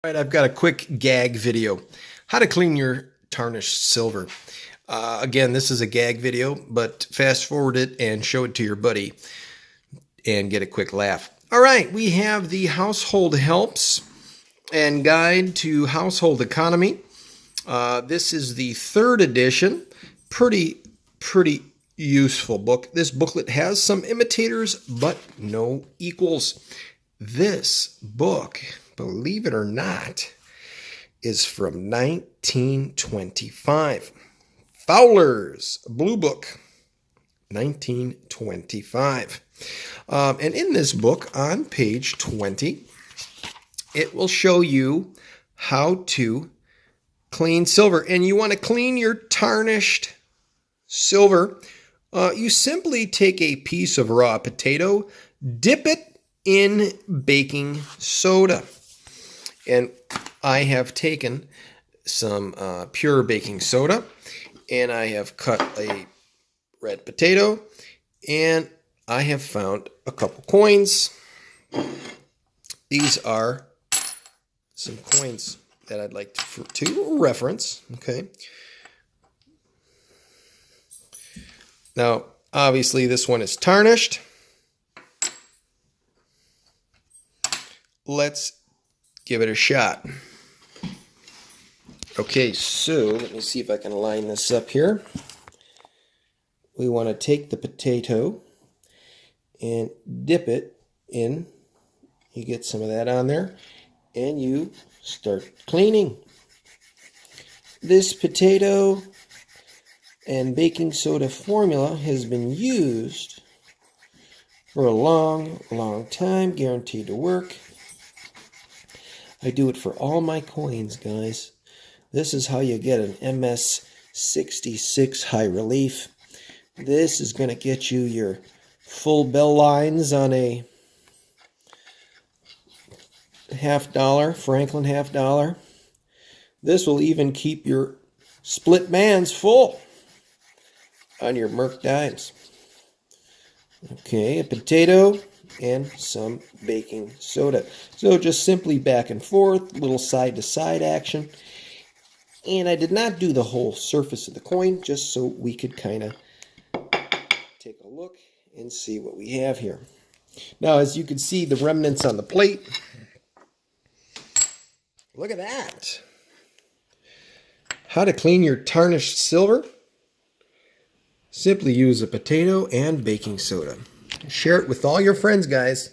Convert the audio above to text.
All right, I've got a quick gag video. How to clean your tarnished silver. Again, this is a gag video, but fast forward it and show it to your buddy and get a quick laugh. All right, we have the Household Helps and Guide to Household Economy. This is the 3rd edition. Pretty useful book. This booklet has some imitators, but no equals. This book, believe it or not, is from 1925. Fowler's Blue Book, 1925. And in this book, on page 20, it will show you how to clean silver. And you want to clean your tarnished silver. You simply take a piece of raw potato, dip it in baking soda. And I have taken some pure baking soda, and I have cut a red potato, and I have found a couple coins. These are some coins that I'd like to reference. Okay. Now, obviously, this one is tarnished. Let's give it a shot. Okay, so let me see if I can line this up here. We want to take the potato and dip it in. You get some of that on there, and you start cleaning. This potato and baking soda formula has been used for a long time, guaranteed to work. I do it for all my coins, guys. This is how you get an MS66 high relief. This is going to get you your full bell lines on a $50, Franklin $50. This will even keep your split bands full on your Merc dimes. Okay, a potato and some baking soda. So just simply back and forth, little side to side action. And I did not do the whole surface of the coin, just so we could kind of take a look and see what we have here. Now, as you can see, the remnants on the plate. Look at that. How to clean your tarnished silver? Simply use a potato and baking soda. Share it with all your friends, guys.